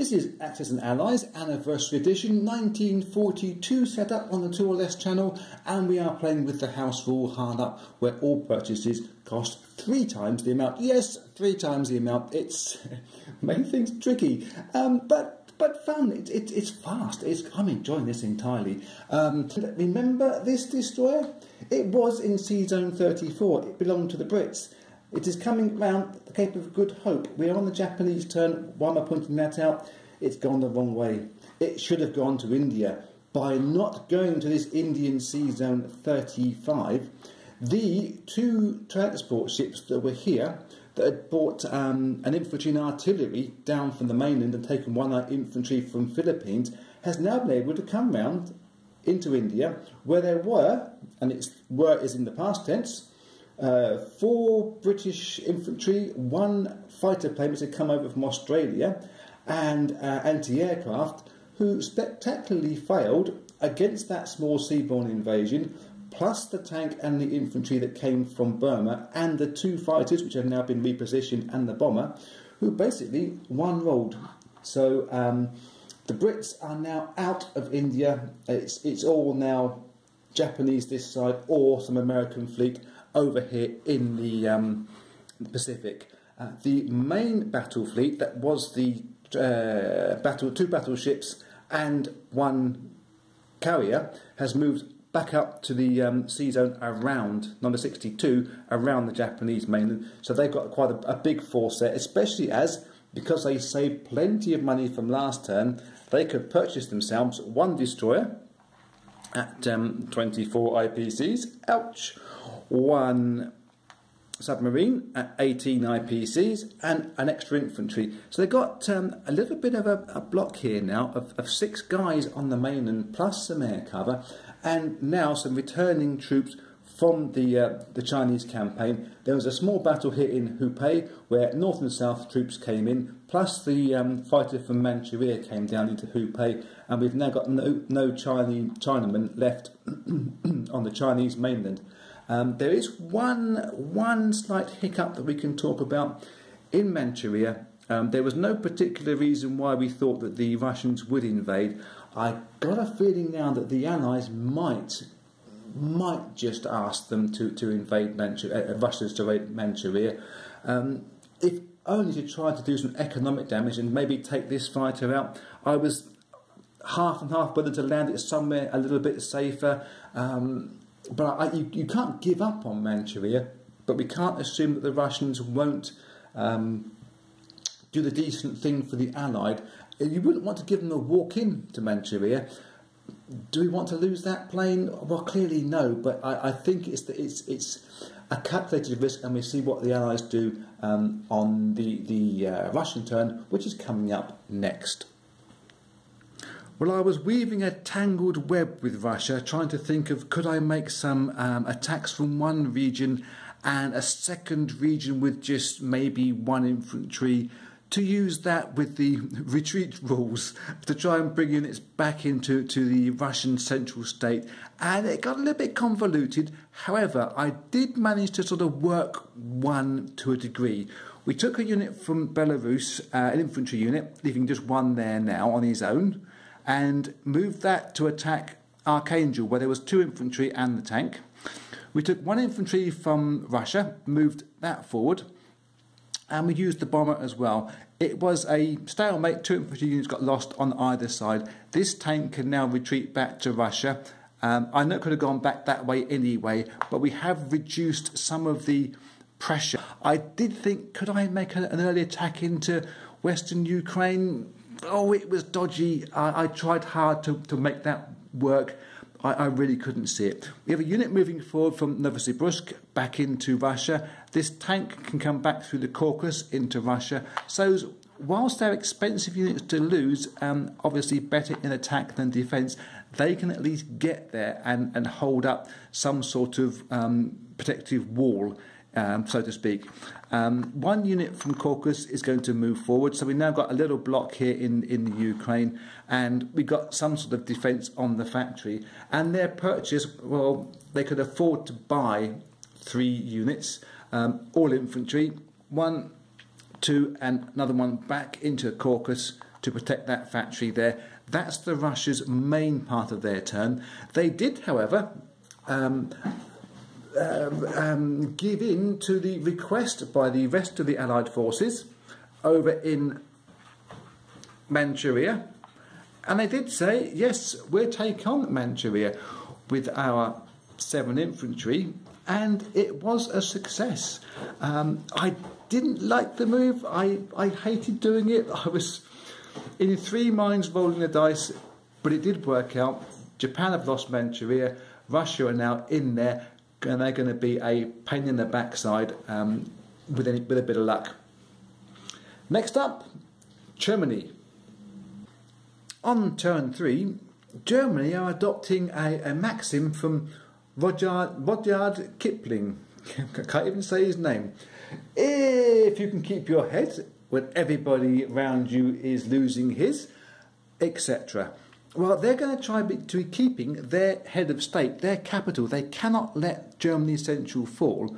This is Axis and Allies Anniversary Edition 1942, set up on the Two or Less channel, and we are playing with the house rule hard up, where all purchases cost 3 times the amount. Yes, 3 times the amount. It's made things tricky, but fun. It's fast. I'm enjoying this entirely. Remember this destroyer? It was in Sea Zone 34. It belonged to the Brits. It is coming round the Cape of Good Hope. We are on the Japanese turn. Why am I pointing that out? It's gone the wrong way. It should have gone to India. By not going to this Indian Sea Zone 35, the 2 transport ships that were here, that had brought an infantry and artillery down from the mainland and taken 1 infantry from Philippines, has now been able to come round into India, where there were, and were is in the past tense, 4 British infantry, 1 fighter plane which had come over from Australia, and anti-aircraft, who spectacularly failed against that small seaborne invasion, plus the tank and the infantry that came from Burma, and the 2 fighters which have now been repositioned, and the bomber, who basically one-rolled. So the Brits are now out of India. It's all now Japanese this side, or some American fleet over here in the Pacific. The main battle fleet, that was the 2 battleships and 1 carrier, has moved back up to the sea zone around number 62, around the Japanese mainland. So they've got quite a big force there, especially because they saved plenty of money from last turn, they could purchase themselves 1 destroyer at 24 IPCs, ouch, 1 submarine at 18 IPCs, and an extra infantry. So they've got a little bit of a block here now of 6 guys on the mainland, plus some air cover, and now some returning troops from the Chinese campaign. There was a small battle here in Hubei where north and south troops came in, plus the fighter from Manchuria came down into Hubei, and we've now got no Chinamen left on the Chinese mainland. There is one slight hiccup that we can talk about in Manchuria. There was no particular reason why we thought that the Russians would invade. I got a feeling now that the Allies might just ask them to invade Russians to invade Manchuria, if only to try to do some economic damage and maybe take this fighter out. I was half and half willing to land it somewhere a little bit safer, but you can't give up on Manchuria, but we can't assume that the Russians won't do the decent thing for the Allied. You wouldn't want to give them a walk in to Manchuria. Do we want to lose that plane? Well, clearly no, but I think it's a calculated risk, and we see what the Allies do on the Russian turn, which is coming up next. Well, I was weaving a tangled web with Russia, trying to think of, could I make some attacks from one region and a second region with just maybe 1 infantry, to use that with the retreat rules to try and bring units back into the Russian central state, and it got a little bit convoluted. However, I did manage to sort of work one to a degree. We took a unit from Belarus, an infantry unit, leaving just 1 there now on his own, and moved that to attack Archangel, where there was 2 infantry and the tank. We took 1 infantry from Russia, moved that forward, and we used the bomber as well. It was a stalemate. 2 infantry units got lost on either side. This tank can now retreat back to Russia. I know it could have gone back that way anyway, but we have reduced some of the pressure. I did think, could I make an early attack into western Ukraine? Oh, it was dodgy. I tried hard to make that work. I really couldn't see it. We have a unit moving forward from Novosibirsk back into Russia. This tank can come back through the Caucasus into Russia. So whilst they're expensive units to lose, obviously better in attack than defence, they can at least get there and hold up some sort of protective wall, so to speak. 1 unit from Caucasus is going to move forward, so we've now got a little block here in the Ukraine, and we've got some sort of defence on the factory. And their purchase, well, they could afford to buy 3 units, all infantry, 1, 2, and another 1 back into Caucasus to protect that factory there. That's the Russia's main part of their turn. They did, however, give in to the request by the rest of the Allied forces over in Manchuria, and they did say, yes, we'll take on Manchuria with our 7 infantry, and it was a success. I didn't like the move. I hated doing it. I was in 3 minds rolling the dice, but it did work out. Japan have lost Manchuria. Russia are now in there, and they're going to be a pain in the backside with a bit of luck. Next up, Germany. On turn 3, Germany are adopting a maxim from Rudyard Kipling. I can't even say his name. If you can keep your head when everybody around you is losing his, etc. Well, they're going to try to be keeping their head of state, their capital. They cannot let Germany Central fall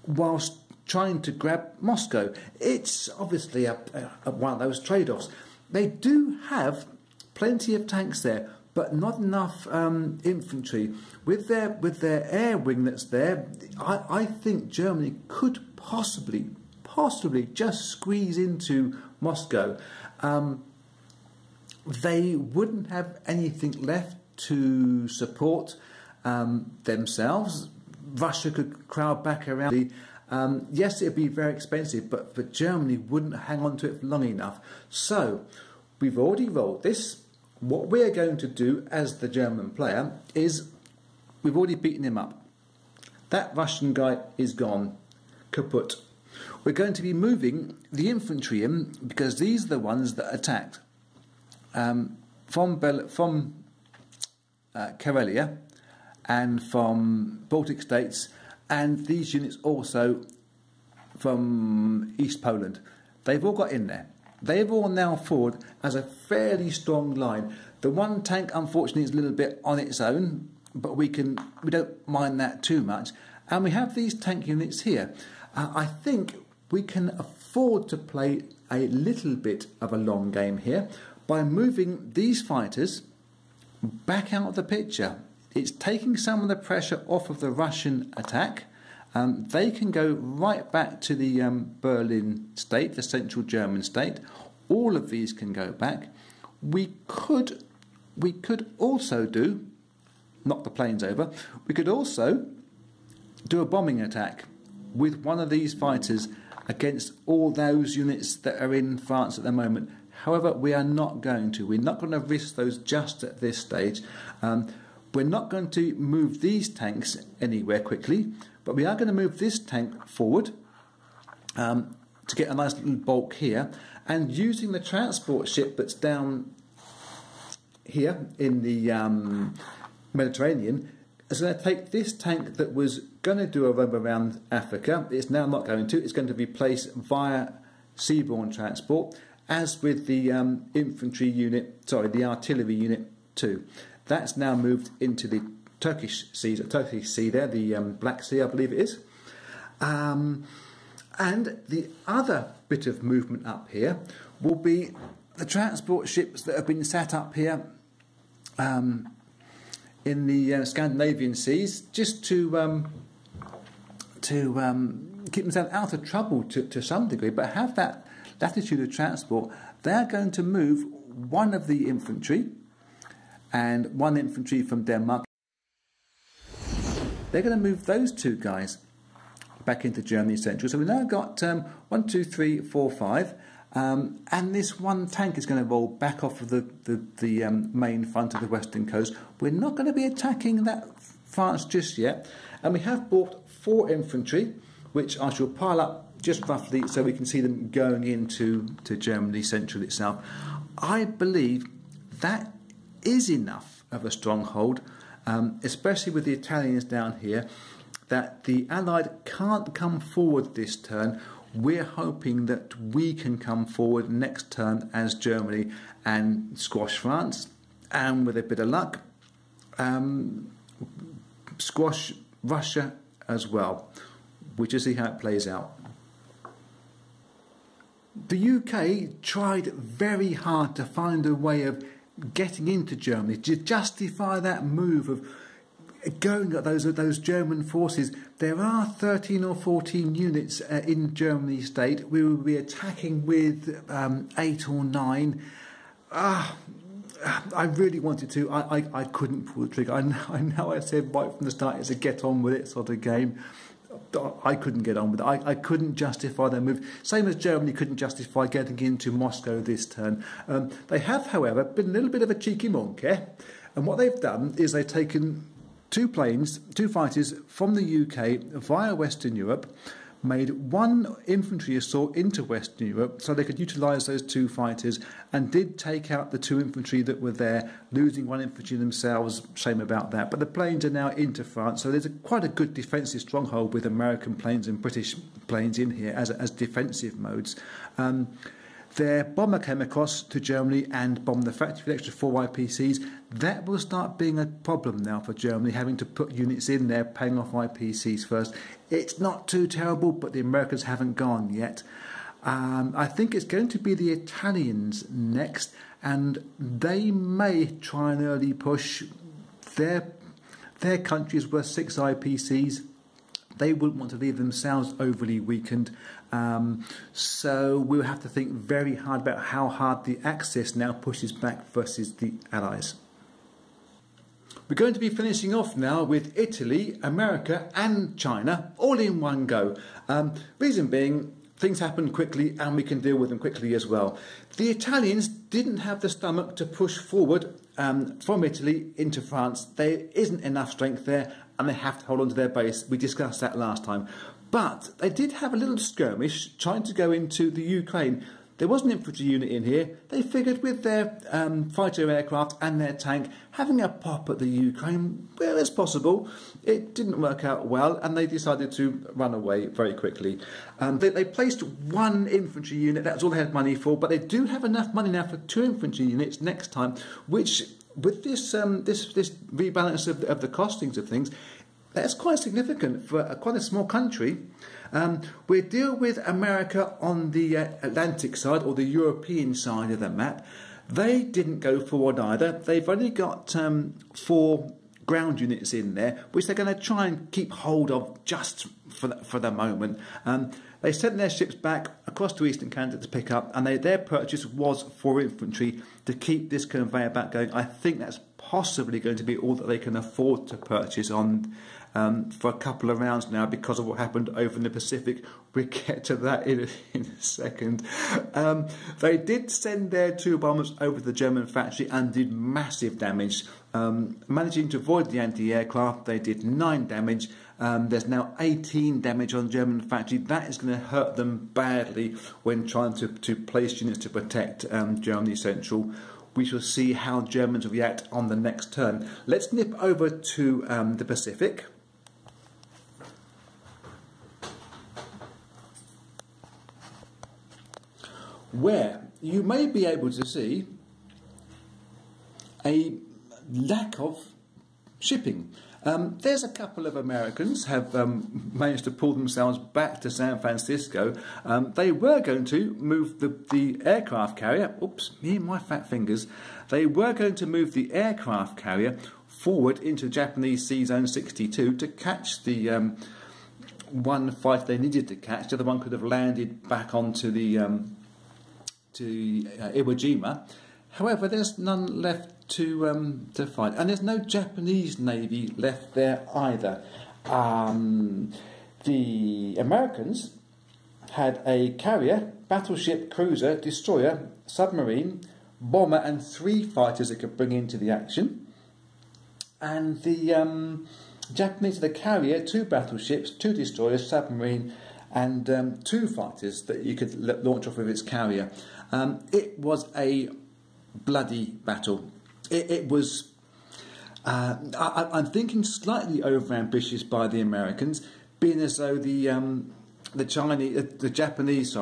whilst trying to grab Moscow. It's obviously one of those trade-offs. They do have plenty of tanks there, but not enough infantry. With their air wing that's there, I think Germany could possibly just squeeze into Moscow. They wouldn't have anything left to support themselves. Russia could crowd back around. Yes, it would be very expensive, but Germany wouldn't hang on to it for long enough. So we've already rolled this. What we're going to do as the German player is, we've already beaten him up. That Russian guy is gone, kaput. We're going to be moving the infantry in, because these are the ones that attacked from Karelia and from Baltic states, and these units also from East Poland. They've all got in there. They've all now forward as a fairly strong line. The one tank, unfortunately, is a little bit on its own, but we don't mind that too much. And we have these tank units here. I think we can afford to play a little bit of a long game here by moving these fighters back out of the picture. It's taking some of the pressure off of the Russian attack. They can go right back to the Berlin state, the central German state. All of these can go back. We could also knock the planes over. We could also do a bombing attack with one of these fighters against all those units that are in France at the moment. However, we are not going to. We're not going to risk those just at this stage. We're not going to move these tanks anywhere quickly, but we are going to move this tank forward to get a nice little bulk here, and using the transport ship that's down here in the Mediterranean, is going to take this tank that was going to do a run around Africa. It's now not going to. It's going to be placed via seaborne transport, as with the the artillery unit 2. That's now moved into the Turkish Sea there, the Black Sea, I believe it is. And the other bit of movement up here will be the transport ships that have been set up here in the Scandinavian seas, just to keep themselves out of trouble to some degree, but have that latitude of transport. They're going to move one of the infantry and one infantry from Denmark. They're going to move those 2 guys back into Germany Central. So we've now got 1, 2, 3, 4, 5. And this one tank is going to roll back off of the main front of the western coast. We're not going to be attacking that France just yet. And we have bought 4 infantry, which I shall pile up just roughly so we can see them going into Germany Central itself. I believe that is enough of a stronghold, especially with the Italians down here, that the Allied can't come forward this turn. We're hoping that we can come forward next turn as Germany and squash France, and with a bit of luck, squash Russia as well. We'll just see how it plays out. The UK tried very hard to find a way of getting into Germany to justify that move of going at those German forces. There are 13 or 14 units in Germany state. We will be attacking with 8 or 9. I really wanted to. I couldn't pull the trigger. I know I said right from the start it's a get on with it sort of game. I couldn't get on with it. I couldn't justify their move. Same as Germany couldn't justify getting into Moscow this turn. They have, however, been a little bit of a cheeky monkey. And what they've done is they've taken 2 fighters from the UK via Western Europe, made 1 infantry assault into Western Europe so they could utilise those 2 fighters, and did take out the 2 infantry that were there, losing 1 infantry themselves. Shame about that. But the planes are now into France, so there's quite a good defensive stronghold with American planes and British planes in here as defensive modes. Their bomber came across to Germany and bombed the factory with extra 4 IPCs. That will start being a problem now for Germany, having to put units in there, paying off IPCs first. It's not too terrible, but the Americans haven't gone yet. I think it's going to be the Italians next, and they may try an early push. Their country is worth 6 IPCs. They wouldn't want to leave themselves overly weakened. So we'll have to think very hard about how hard the Axis now pushes back versus the Allies. We're going to be finishing off now with Italy, America and China all in one go. Reason being, things happen quickly and we can deal with them quickly as well. The Italians didn't have the stomach to push forward from Italy into France. There isn't enough strength there and they have to hold on to their base. We discussed that last time. But they did have a little skirmish trying to go into the Ukraine. There was an infantry unit in here. They figured with their fighter aircraft and their tank having a pop at the Ukraine where it's possible. It didn't work out well and they decided to run away very quickly. They placed 1 infantry unit. That's all they had money for. But they do have enough money now for 2 infantry units next time, which with this rebalance of the costings of things, that's quite significant for quite a small country. We deal with America on the Atlantic side or the European side of the map. They didn't go forward either. They've only got 4 ground units in there, which they're going to try and keep hold of just for the moment. They sent their ships back across to Eastern Canada to pick up, and their purchase was for infantry to keep this conveyor belt going. I think that's possibly going to be all that they can afford to purchase on for a couple of rounds now because of what happened over in the Pacific. We'll get to that in a second. They did send their 2 bombers over to the German factory and did massive damage. Managing to avoid the anti-aircraft, they did 9 damage. There's now 18 damage on the German factory. That is going to hurt them badly when trying to place units to protect Germany Central. We shall see how Germans react on the next turn. Let's nip over to the Pacific. Where you may be able to see a lack of shipping. There's a couple of Americans have managed to pull themselves back to San Francisco. They were going to move the aircraft carrier. Oops, me and my fat fingers. They were going to move the aircraft carrier forward into Japanese Sea Zone 62 to catch the 1 fighter they needed to catch. The other one could have landed back onto the Iwo Jima. However, there's none left to fight, and there's no Japanese Navy left there either. The Americans had a carrier, battleship, cruiser, destroyer, submarine, bomber, and 3 fighters that could bring into the action. And the Japanese had a carrier, 2 battleships, 2 destroyers, submarine, and 2 fighters that you could launch off of its carrier. It was a bloody battle. It was, I'm thinking, slightly over-ambitious by the Americans, being as though the Japanese,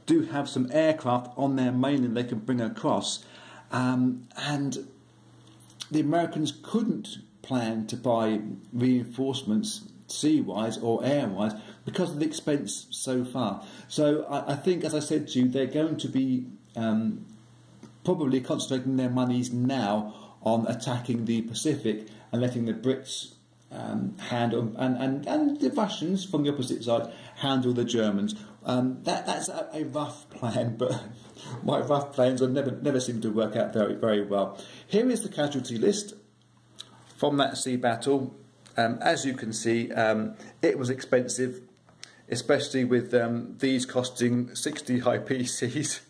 do have some aircraft on their mainland they can bring across, and the Americans couldn't plan to buy reinforcements sea-wise or air-wise because of the expense so far. So I think, as I said to you, they're going to be probably concentrating their monies now on attacking the Pacific and letting the Brits handle, and the Russians from the opposite side handle the Germans. That's a rough plan, but my rough plans never seem to work out very well. Here is the casualty list from that sea battle. As you can see, it was expensive, especially with these costing 60 IPCs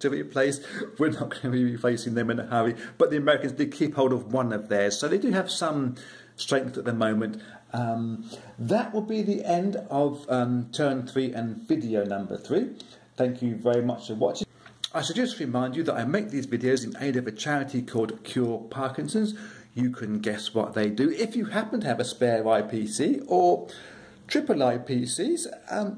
to replace. We're not going to be replacing them in a hurry, but the Americans did keep hold of one of theirs, so they do have some strength at the moment. That will be the end of turn 3 and video number 3. Thank you very much for watching. I should just remind you that I make these videos in aid of a charity called Cure Parkinson's. You can guess what they do. If you happen to have a spare IPC or triple IPCs,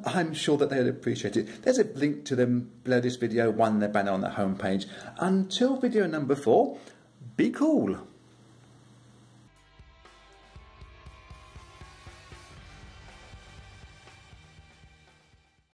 I'm sure that they'll appreciate it. There's a link to them below this video, one in the banner on the homepage. Until video number 4, be cool.